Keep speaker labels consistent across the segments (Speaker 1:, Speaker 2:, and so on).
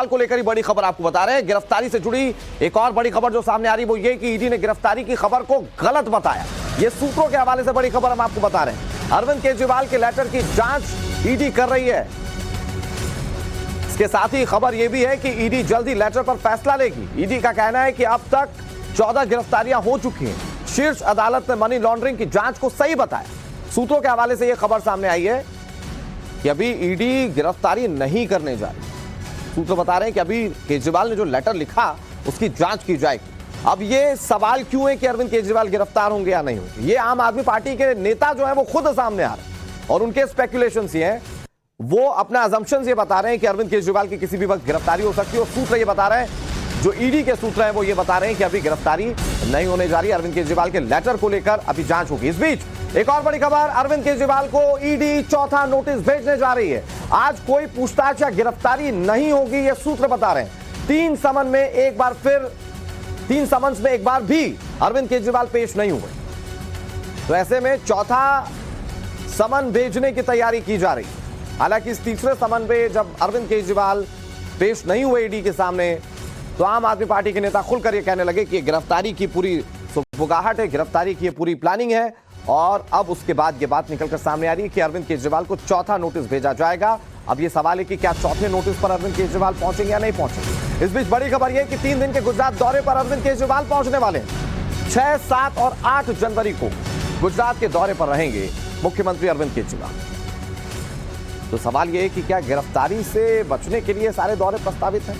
Speaker 1: को लेकर ही बड़ी खबर आपको बता रहे हैं। गिरफ्तारी से जुड़ी एक और बड़ी खबर जो सामने आ रही है वो ये कि ईडी ने गिरफ्तारी की खबर को गलत बताया। ये सूत्रों के हवाले से बड़ी खबर हम आपको बता रहे हैं। अरविंद केजरीवाल के लेटर की जांच ईडी कर रही है। इसके साथ ही खबर यह भी है कि ईडी जल्दी लेटर पर फैसला लेगी। ईडी का कहना है कि अब तक 14 गिरफ्तारियां हो चुकी हैं। शीर्ष अदालत ने मनी लॉन्ड्रिंग की जांच को सही बताया। सूत्रों के हवाले से यह खबर सामने आई है कि अभी ईडी गिरफ्तारी नहीं करने जा रही। सूत्र बता रहे हैं कि अभी केजरीवाल ने जो लेटर लिखा उसकी जांच की जाएगी। अब ये सवाल क्यों है कि अरविंद केजरीवाल गिरफ्तार होंगे या नहीं होंगे, ये आम आदमी पार्टी के नेता जो है वो खुद सामने आ रहे हैं और उनके स्पेकुलेशंस ये हैं, वो अपना अजम्पशंस ये बता रहे हैं कि अरविंद केजरीवाल की किसी भी वक्त गिरफ्तारी हो सकती है। और सूत्र ये बता रहे हैं, जो ईडी के सूत्र हैं वो ये बता रहे हैं कि अभी गिरफ्तारी नहीं होने जा रही। अरविंद केजरीवाल के लेटर को लेकर अभी जांच होगी। इस बीच एक और बड़ी खबर, अरविंद केजरीवाल को ईडी चौथा नोटिस भेजने जा रही है। आज कोई पूछताछ या गिरफ्तारी नहीं होगी, ये सूत्र बता रहे हैं। 3 समन में एक बार भी अरविंद केजरीवाल पेश नहीं हुए, तो ऐसे में चौथा समन भेजने की तैयारी की जा रही है। हालांकि इस तीसरे समन पे जब अरविंद केजरीवाल पेश नहीं हुए ईडी के सामने, तो आम आदमी पार्टी के नेता खुलकर ये कहने लगे कि गिरफ्तारी की पूरी सुगबुगाहट है, गिरफ्तारी की पूरी प्लानिंग है। और अब उसके बाद ये बात निकलकर सामने आ रही है कि अरविंद केजरीवाल को चौथा नोटिस भेजा जाएगा। अब ये सवाल है कि क्या चौथे नोटिस पर अरविंद केजरीवाल पहुंचेंगे या नहीं पहुंचेंगे। इस बीच बड़ी खबर यह कि 3 दिन के गुजरात दौरे पर अरविंद केजरीवाल पहुंचने वाले हैं। 6, 7 और 8 जनवरी को गुजरात के दौरे पर रहेंगे मुख्यमंत्री अरविंद केजरीवाल। तो सवाल यह है कि क्या गिरफ्तारी से बचने के लिए सारे दौरे प्रस्तावित हैं,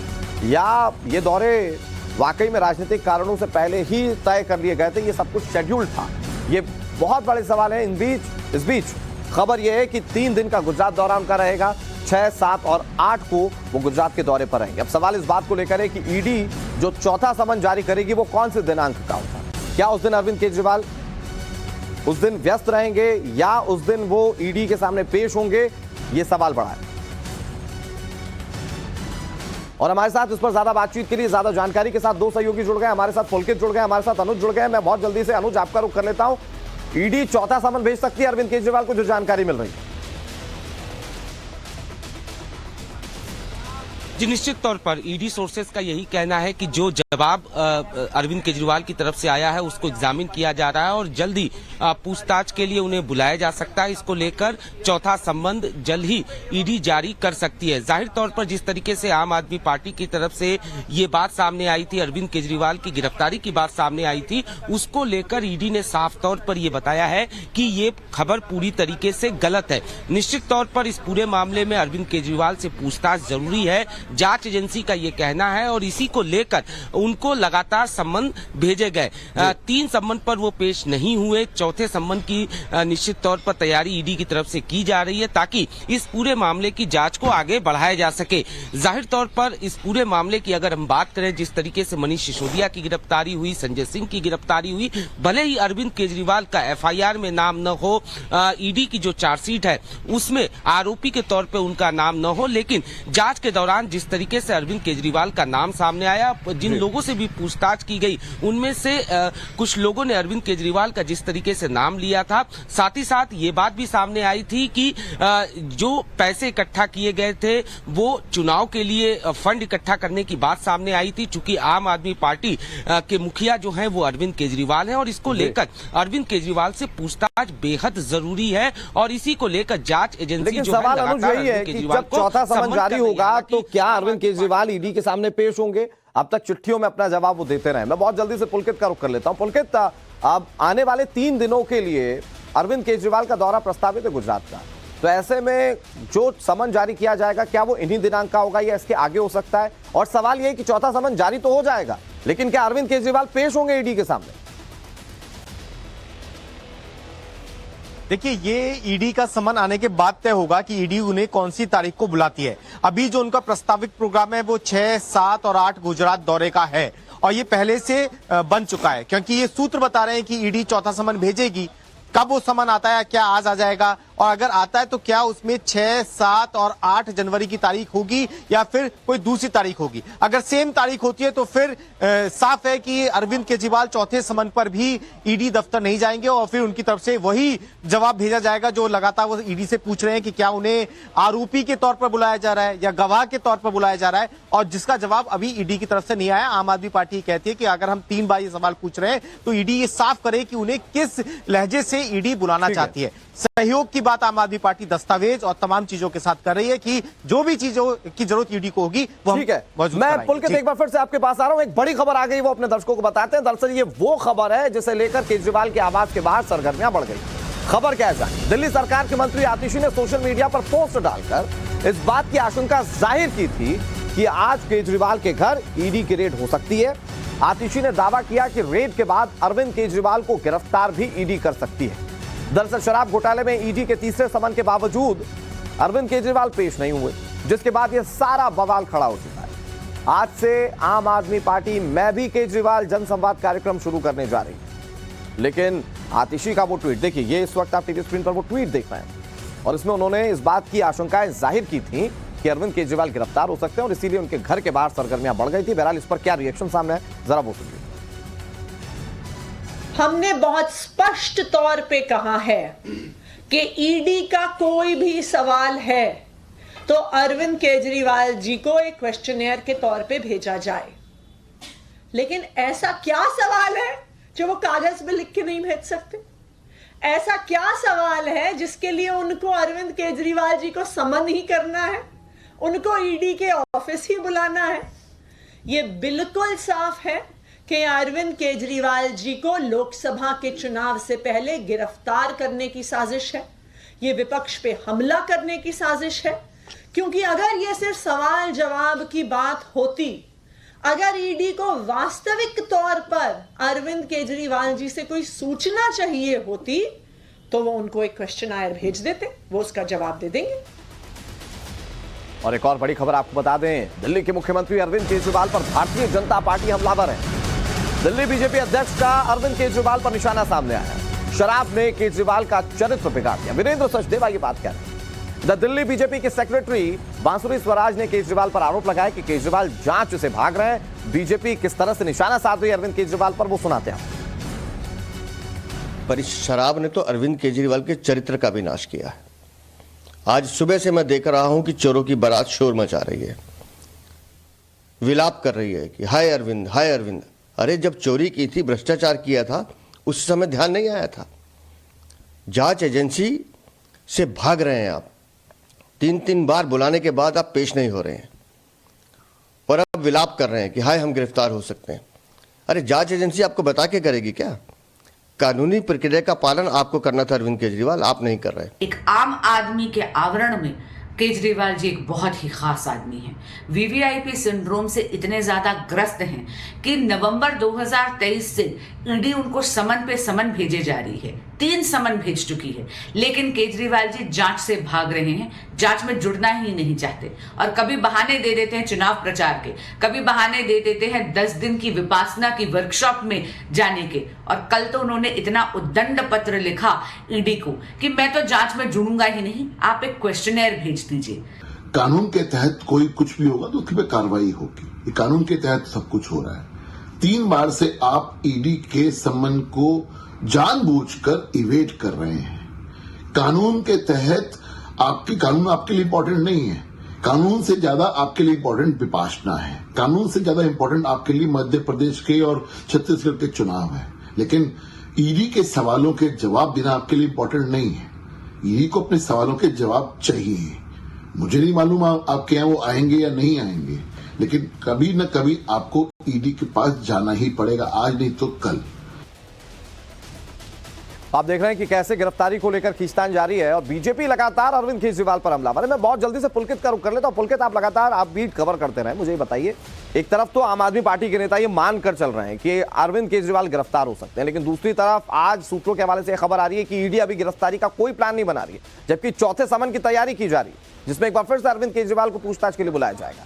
Speaker 1: या ये दौरे वाकई में राजनीतिक कारणों से पहले ही तय कर लिए गए थे, ये सब कुछ शेड्यूल था। ये बहुत बड़े सवाल है। इस बीच खबर यह है कि 3 दिन का गुजरात दौरा उनका रहेगा। 6, 7 और 8 को वो गुजरात के दौरे पर रहेंगे। अब सवाल इस बात को लेकर है कि ईडी जो चौथा समन जारी करेगी वो कौन से दिनांक का होगा। क्या उस दिन अरविंद केजरीवाल उस दिन व्यस्त रहेंगे या उस दिन वो ईडी के सामने पेश होंगे, ये सवाल बड़ा है। और हमारे साथ इस पर ज्यादा बातचीत के लिए, ज्यादा जानकारी के साथ 2 सहयोगी जुड़ गए। हमारे साथ पुलकित जुड़ गए, हमारे साथ अनुज जुड़ गए। मैं बहुत जल्दी से अनुज आपका रुख कर लेता हूं। ईडी चौथा समन भेज सकती है अरविंद केजरीवाल को, जो जानकारी मिल रही है।
Speaker 2: जी, निश्चित तौर पर ईडी सोर्सेज का यही कहना है कि जो जवाब अरविंद केजरीवाल की तरफ से आया है उसको एग्जामिन किया जा रहा है और जल्दी पूछताछ के लिए उन्हें बुलाया जा सकता है। इसको लेकर चौथा संबंध जल्द ही ईडी जारी कर सकती है। जाहिर तौर पर जिस तरीके से आम आदमी पार्टी की तरफ से ये बात सामने आई थी, अरविंद केजरीवाल की गिरफ्तारी की बात सामने आई थी, उसको लेकर ईडी ने साफ तौर पर यह बताया है कि ये खबर पूरी तरीके से गलत है। निश्चित तौर पर इस पूरे मामले में अरविंद केजरीवाल से पूछताछ जरूरी है, जांच एजेंसी का ये कहना है और इसी को लेकर उनको लगातार सम्मन भेजे गए। 3 सम्मन पर वो पेश नहीं हुए। चौथे सम्मन की निश्चित तौर पर तैयारी ईडी की तरफ से की जा रही है ताकि इस पूरे मामले की जांच को आगे बढ़ाया जा सके। जाहिर तौर पर इस पूरे मामले की अगर हम बात करें, जिस तरीके से मनीष सिसोदिया की गिरफ्तारी हुई, संजय सिंह की गिरफ्तारी हुई, भले ही अरविंद केजरीवाल का एफआईआर में नाम न हो, ईडी की जो चार्जशीट है उसमें आरोपी के तौर पर उनका नाम न हो, लेकिन जांच के दौरान जिस तरीके से अरविंद केजरीवाल का नाम सामने आया, जिन लोगों से भी पूछताछ की गई उनमें से कुछ लोगों ने अरविंद केजरीवाल का जिस तरीके से नाम लिया था, साथ ही साथ ये बात भी सामने आई थी कि जो पैसे इकट्ठा किए गए थे वो चुनाव के लिए फंड इकट्ठा करने की बात सामने आई थी। चूंकि आम आदमी पार्टी के मुखिया जो हैं वो अरविंद केजरीवाल हैं और इसको लेकर अरविंद केजरीवाल से पूछताछ बेहद जरूरी है और इसी को लेकर जांच एजेंसी जो
Speaker 1: सवाल यही है कि जब चौथा समन जारी होगा तो क्या अरविंद केजरीवाल ईडी के सामने पेश होंगे। अब तक चिट्ठियों में अपना जवाब वो देते रहे। मैं बहुत जल्दी से पुलकित का रुख कर लेता हूं। पुलकित, अब आने वाले 3 दिनों के लिए अरविंद केजरीवाल का दौरा प्रस्तावित है गुजरात का, तो ऐसे में जो समन जारी किया जाएगा क्या वो इन्हीं दिनांक का होगा या इसके आगे हो सकता है। और सवाल यह कि चौथा समन जारी तो हो जाएगा, लेकिन क्या अरविंद केजरीवाल पेश होंगे ईडी के सामने।
Speaker 3: देखिए, ये ईडी का समन आने के बाद तय होगा कि ईडी उन्हें कौन सी तारीख को बुलाती है। अभी जो उनका प्रस्तावित प्रोग्राम है वो 6, 7 और 8 गुजरात दौरे का है और ये पहले से बन चुका है, क्योंकि ये सूत्र बता रहे हैं कि ईडी चौथा समन भेजेगी। कब वो समन आता है, क्या आज आ जाएगा, और अगर आता है तो क्या उसमें 6, 7 और 8 जनवरी की तारीख होगी या फिर कोई दूसरी तारीख होगी। अगर सेम तारीख होती है तो फिर साफ है कि अरविंद केजरीवाल चौथे समन पर भी ईडी दफ्तर नहीं जाएंगे और फिर उनकी तरफ से वही जवाब भेजा जाएगा जो लगातार वो ईडी से पूछ रहे हैं कि क्या उन्हें आरोपी के तौर पर बुलाया जा रहा है या गवाह के तौर पर बुलाया जा रहा है, और जिसका जवाब अभी ईडी की तरफ से नहीं आया। आम आदमी पार्टी कहती है कि अगर हम 3 बार ये सवाल पूछ रहे हैं तो ईडी ये साफ करे कि उन्हें किस लहजे से ईडी बुलाना चाहती है। सहयोग की बात आम आदमी पार्टी दस्तावेज और तमाम चीजों के साथ कर रही है कि जो भी चीजों की जरूरत ईडी को होगी वो
Speaker 1: ठीक है। मैं पुलकित एक बार फिर से आपके पास आ रहा हूं। एक बड़ी खबर आ गई, वो अपने दर्शकों को बताते हैं। दरअसल ये वो खबर है जिसे लेकर केजरीवाल के आवास के बाहर सरगर्मियां बढ़ गई। खबर क्या है? दिल्ली सरकार के मंत्री आतिशी ने सोशल मीडिया पर पोस्ट डालकर इस बात की आशंका जाहिर की थी कि आज केजरीवाल के घर ईडी की रेड हो सकती है। आतिशी ने दावा किया कि रेड के बाद अरविंद केजरीवाल को गिरफ्तार भी ईडी कर सकती है। दरअसल शराब घोटाले में ईडी के तीसरे समन के बावजूद अरविंद केजरीवाल पेश नहीं हुए, जिसके बाद यह सारा बवाल खड़ा हो चुका है। आज से आम आदमी पार्टी मैं भी केजरीवाल जनसंवाद कार्यक्रम शुरू करने जा रही है। लेकिन आतिशी का वो ट्वीट देखिए, ये इस वक्त आप टीवी स्क्रीन पर वो ट्वीट देख रहे हैं और इसमें उन्होंने इस बात की आशंकाएं जाहिर की थी कि अरविंद केजरीवाल गिरफ्तार हो सकते हैं और इसीलिए उनके घर के बाहर सरगर्मियां बढ़ गई थी। बहरहाल इस पर क्या रिएक्शन सामने है, जरा वो सुनिए।
Speaker 4: हमने बहुत स्पष्ट तौर पे कहा है कि ईडी का कोई भी सवाल है तो अरविंद केजरीवाल जी को एक क्वेश्चनेयर के तौर पे भेजा जाए। लेकिन ऐसा क्या सवाल है जो वो कागज में लिख के नहीं भेज सकते? ऐसा क्या सवाल है जिसके लिए उनको अरविंद केजरीवाल जी को समन ही करना है, उनको ईडी के ऑफिस ही बुलाना है? ये बिल्कुल साफ है कि अरविंद केजरीवाल जी को लोकसभा के चुनाव से पहले गिरफ्तार करने की साजिश है। ये विपक्ष पे हमला करने की साजिश है, क्योंकि अगर ये सिर्फ सवाल जवाब की बात होती, अगर ईडी को वास्तविक तौर पर अरविंद केजरीवाल जी से कोई सूचना चाहिए होती तो वो उनको एक क्वेश्चनायर भेज देते, वो उसका जवाब दे देंगे।
Speaker 1: और एक और बड़ी खबर आपको बता दें, दिल्ली के मुख्यमंत्री अरविंद केजरीवाल पर भारतीय जनता पार्टी हमलावर है। दिल्ली बीजेपी अध्यक्ष का अरविंद केजरीवाल पर निशाना सामने आया है। शराब ने केजरीवाल का चरित्र बिगाड़ दिया। वीरेंद्र सचदेवा की बात क्या है? द दिल्ली बीजेपी के सेक्रेटरी बांसुरी स्वराज ने केजरीवाल पर आरोप लगाया कि केजरीवाल जांच से भाग रहे हैं। बीजेपी किस तरह से निशाना साध रही है अरविंद केजरीवाल पर, वो सुनाते हैं।
Speaker 5: पर इस शराब ने तो अरविंद केजरीवाल के चरित्र का भी नाश किया है। आज सुबह से मैं देख रहा हूं कि चोरों की बारात शोर मचा रही है, विलाप कर रही है कि हाय अरविंद, हाय अरविंद। अरे जब चोरी की थी, भ्रष्टाचार किया था, उस समय ध्यान नहीं आया था। जांच एजेंसी से भाग रहे हैं आप। 3 बार बुलाने के बाद आप पेश नहीं हो रहे हैं और अब विलाप कर रहे हैं कि हाय हम गिरफ्तार हो सकते हैं। अरे जांच एजेंसी आपको बता के करेगी क्या? कानूनी प्रक्रिया का पालन आपको करना था अरविंद केजरीवाल, आप नहीं कर रहे।
Speaker 6: एक आम आदमी के आवरण में केजरीवाल जी एक बहुत ही खास आदमी हैं। वीवीआईपी सिंड्रोम से इतने ज्यादा ग्रस्त हैं कि नवंबर 2023 से ईडी उनको समन पे समन भेजे जा रही है। 3 समन भेज चुकी है, लेकिन केजरीवाल जी जांच से भाग रहे हैं, जांच में जुड़ना ही नहीं चाहते और कभी बहाने दे देते हैं चुनाव प्रचार के, कभी बहाने दे देते हैं 10 दिन की विपासना की वर्कशॉप में जाने के। और कल तो उन्होंने इतना उद्दंड पत्र लिखा ईडी को कि मैं तो जांच में जुड़ूंगा ही नहीं, आप एक क्वेश्चनेयर भेज दीजिए।
Speaker 7: कानून के तहत कोई कुछ भी होगा तो उसकी पे कार्रवाई होगी। ये कानून के तहत सब कुछ हो रहा है। 3 बार से आप ईडी के सम्मन को जानबूझकर इवेट कर रहे हैं। कानून के तहत कानून आपके लिए इंपॉर्टेंट नहीं है। कानून से ज्यादा आपके लिए इंपॉर्टेंट विपासना है। कानून से ज्यादा इंपॉर्टेंट आपके लिए मध्य प्रदेश के और छत्तीसगढ़ के चुनाव है। लेकिन ईडी के सवालों के जवाब देना आपके लिए इंपॉर्टेंट नहीं है। ईडी को अपने सवालों के जवाब चाहिए। मुझे नहीं मालूम आपके यहाँ वो आएंगे या नहीं आएंगे, लेकिन कभी न कभी आपको ईडी के पास जाना ही पड़ेगा, आज नहीं तो कल।
Speaker 1: आप देख रहे हैं कि कैसे गिरफ्तारी को लेकर खींचतान जारी है और बीजेपी लगातार अरविंद केजरीवाल पर हमला। मैं बहुत जल्दी से पुलकित का रुख कर लेता हूं। पुलकित, आप लगातार आप भी कवर करते रहे, मुझे बताइए, एक तरफ तो आम आदमी पार्टी के नेता ये मानकर चल रहे हैं कि अरविंद केजरीवाल गिरफ्तार हो सकते हैं, लेकिन दूसरी तरफ आज सूत्रों के हवाले से खबर आ रही है कि ईडी अभी गिरफ्तारी का कोई प्लान नहीं बना रही है, जबकि चौथे समन की तैयारी की जा रही है, जिसमें एक बार फिर से अरविंद केजरीवाल को पूछताछ के लिए बुलाया जाएगा।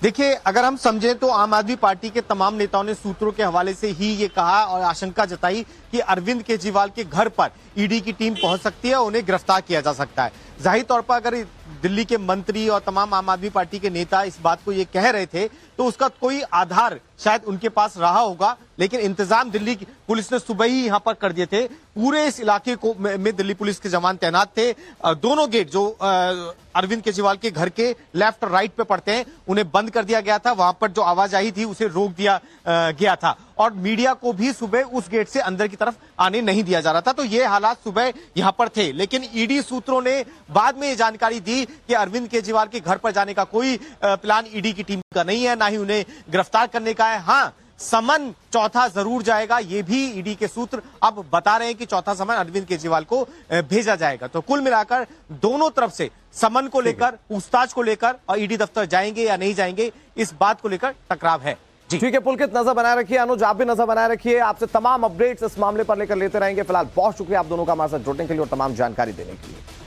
Speaker 3: देखिए, अगर हम समझें तो आम आदमी पार्टी के तमाम नेताओं ने सूत्रों के हवाले से ही ये कहा और आशंका जताई कि अरविंद केजरीवाल के घर पर ईडी की टीम पहुंच सकती है, उन्हें गिरफ्तार किया जा सकता है। जाहिर तौर पर अगर दिल्ली के मंत्री और तमाम आम आदमी पार्टी के नेता इस बात को ये कह रहे थे तो उसका कोई आधार शायद उनके पास रहा होगा, लेकिन इंतजाम दिल्ली की पुलिस ने सुबह ही यहां पर कर दिए थे। पूरे इस इलाके को में दिल्ली पुलिस के जवान तैनात थे। दोनों गेट जो अरविंद केजरीवाल के घर के लेफ्ट और राइट पे पड़ते हैं उन्हें बंद कर दिया गया था। वहां पर जो आवाजाही थी उसे रोक दिया गया था और मीडिया को भी सुबह उस गेट से अंदर की तरफ आने नहीं दिया जा रहा था। तो ये हालात सुबह यहां पर थे, लेकिन ईडी सूत्रों ने बाद में ये जानकारी दी कि अरविंद केजरीवाल के घर पर जाने का कोई प्लान ईडी की टीम का नहीं है, ना ही उन्हें गिरफ्तार करने का है। हाँ, समन चौथा जरूर जाएगा, ये भी ईडी के सूत्र अब बता रहे हैं कि चौथा समन अरविंद केजरीवाल को भेजा जाएगा। तो कुल मिलाकर दोनों तरफ से समन को लेकर, पूछताछ को लेकर और ईडी दफ्तर जाएंगे या नहीं जाएंगे, इस बात को लेकर टकराव है।
Speaker 1: ठीक है पुलकित, नजर बनाए रखिए। अनुज, आप भी नजर बनाए रखिए। आपसे तमाम अपडेट्स इस मामले पर लेकर लेते रहेंगे। फिलहाल बहुत शुक्रिया आप दोनों का हमारे साथ जुड़ने के लिए और तमाम जानकारी देने के लिए।